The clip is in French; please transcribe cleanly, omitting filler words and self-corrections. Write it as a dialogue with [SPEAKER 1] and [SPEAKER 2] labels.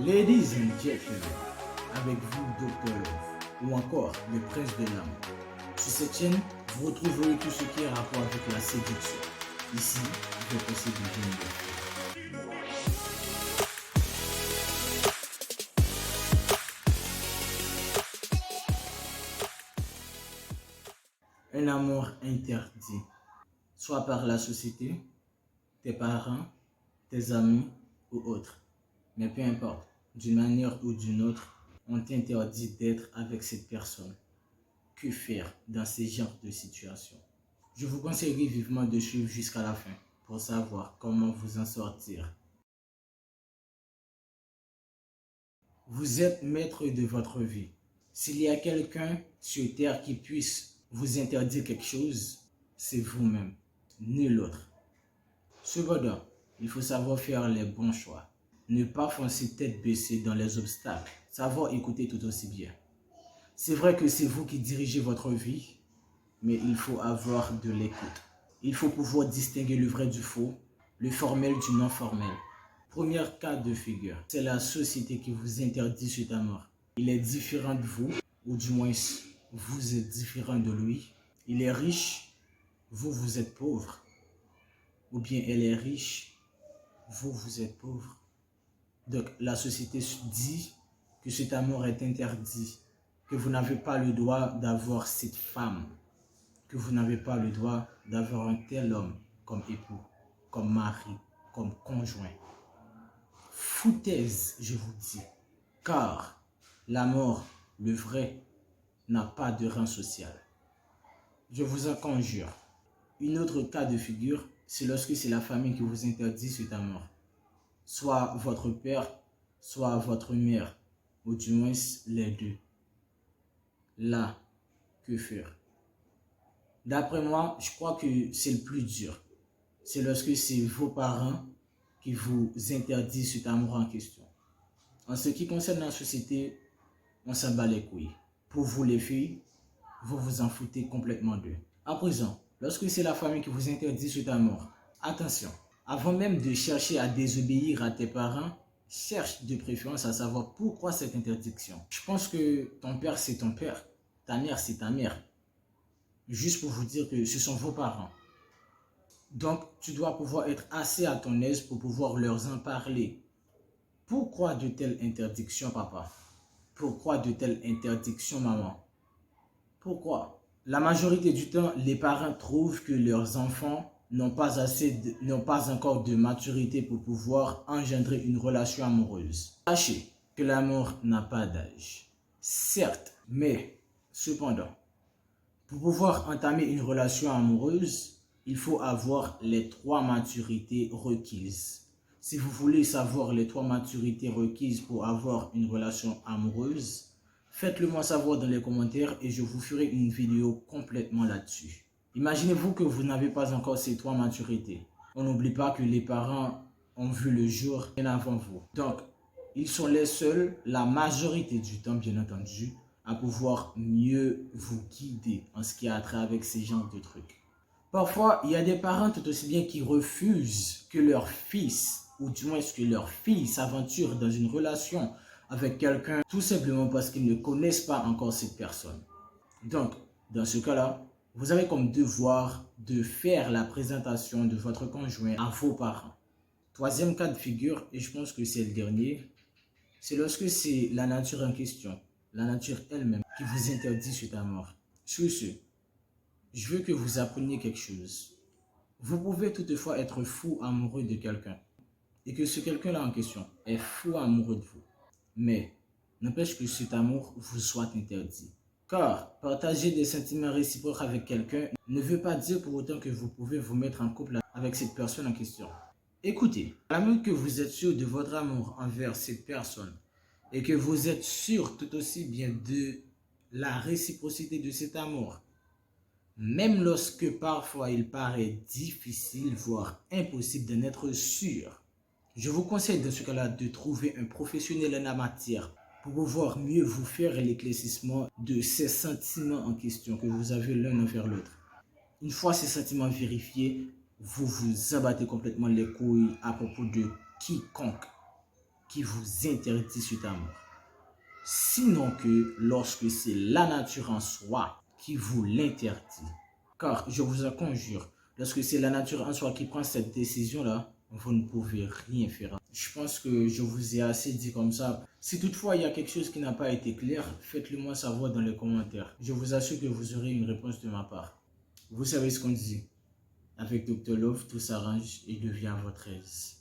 [SPEAKER 1] Ladies and gentlemen, avec vous Dr Love ou encore le prince de l'amour. Sur cette chaîne, vous retrouverez tout ce qui est rapport avec la séduction. Ici, je vais passer du génie. Un amour interdit, soit par la société, tes parents, tes amis ou autres. Mais peu importe, d'une manière ou d'une autre, on t'interdit d'être avec cette personne. Que faire dans ces genres de situations? Je vous conseillerais vivement de suivre jusqu'à la fin pour savoir comment vous en sortir. Vous êtes maître de votre vie. S'il y a quelqu'un sur terre qui puisse vous interdire quelque chose, c'est vous-même, nul autre. Cependant, il faut savoir faire les bons choix. Ne pas foncer tête baissée dans les obstacles. Savoir écouter tout aussi bien. C'est vrai que c'est vous qui dirigez votre vie, mais il faut avoir de l'écoute. Il faut pouvoir distinguer le vrai du faux, le formel du non formel. Premier cas de figure, c'est la société qui vous interdit cet amour. Il est différent de vous, ou du moins vous êtes différent de lui. Il est riche, vous êtes pauvre. Ou bien elle est riche, vous êtes pauvre. Donc la société dit que cet amour est interdit, que vous n'avez pas le droit d'avoir cette femme, que vous n'avez pas le droit d'avoir un tel homme comme époux, comme mari, comme conjoint. Foutaise, je vous dis, car l'amour, le vrai, n'a pas de rang social. Je vous en conjure. Une autre cas de figure, c'est lorsque c'est la famille qui vous interdit cet amour. Soit votre père, soit votre mère, ou du moins les deux. Là, que faire? D'après moi, je crois que c'est le plus dur. C'est lorsque c'est vos parents qui vous interdisent cet amour en question. En ce qui concerne la société, on s'en bat les couilles. Pour vous les filles, vous vous en foutez complètement d'eux. À présent, lorsque c'est la famille qui vous interdit cet amour, attention, avant même de chercher à désobéir à tes parents, cherche de préférence à savoir pourquoi cette interdiction. Je pense que ton père c'est ton père, ta mère c'est ta mère. Juste pour vous dire que ce sont vos parents. Donc, tu dois pouvoir être assez à ton aise pour pouvoir leur en parler. Pourquoi de telles interdictions, papa? Pourquoi de telles interdictions, maman? Pourquoi? La majorité du temps, les parents trouvent que leurs enfants n'ont pas encore de maturité pour pouvoir engendrer une relation amoureuse. Sachez que l'amour n'a pas d'âge. Certes, mais cependant, pour pouvoir entamer une relation amoureuse, il faut avoir les 3 maturités requises. Si vous voulez savoir les 3 maturités requises pour avoir une relation amoureuse, faites-le moi savoir dans les commentaires et je vous ferai une vidéo complètement là-dessus. Imaginez-vous que vous n'avez pas encore ces 3 maturités. On n'oublie pas que les parents ont vu le jour bien avant vous. Donc, ils sont les seuls, la majorité du temps bien entendu, à pouvoir mieux vous guider en ce qui a trait avec ces genres de trucs. Parfois, il y a des parents tout aussi bien qui refusent que leur fils, ou du moins que leur fille s'aventure dans une relation avec quelqu'un, tout simplement parce qu'ils ne connaissent pas encore cette personne. Donc, dans ce cas-là, vous avez comme devoir de faire la présentation de votre conjoint à vos parents. Troisième cas de figure, et je pense que c'est le dernier, c'est lorsque c'est la nature en question, la nature elle-même, qui vous interdit cet amour. Sur ce, je veux que vous appreniez quelque chose. Vous pouvez toutefois être fou amoureux de quelqu'un et que ce quelqu'un-là en question est fou amoureux de vous. Mais n'empêche que cet amour vous soit interdit. Car partager des sentiments réciproques avec quelqu'un ne veut pas dire pour autant que vous pouvez vous mettre en couple avec cette personne en question. Écoutez, à moins que vous êtes sûr de votre amour envers cette personne et que vous êtes sûr tout aussi bien de la réciprocité de cet amour, même lorsque parfois il paraît difficile, voire impossible d'en être sûr, je vous conseille dans ce cas-là de trouver un professionnel en la matière pour pouvoir mieux vous faire l'éclaircissement de ces sentiments en question que vous avez l'un envers l'autre. Une fois ces sentiments vérifiés, vous vous abattez complètement les couilles à propos de quiconque. qui vous interdit cette amour. Sinon que lorsque c'est la nature en soi qui vous l'interdit. Car je vous en conjure, lorsque c'est la nature en soi qui prend cette décision-là, vous ne pouvez rien faire. Je pense que je vous ai assez dit comme ça. Si toutefois il y a quelque chose qui n'a pas été clair, faites-le moi savoir dans les commentaires. Je vous assure que vous aurez une réponse de ma part. Vous savez ce qu'on dit. Avec Dr Love, tout s'arrange et devient à votre aise.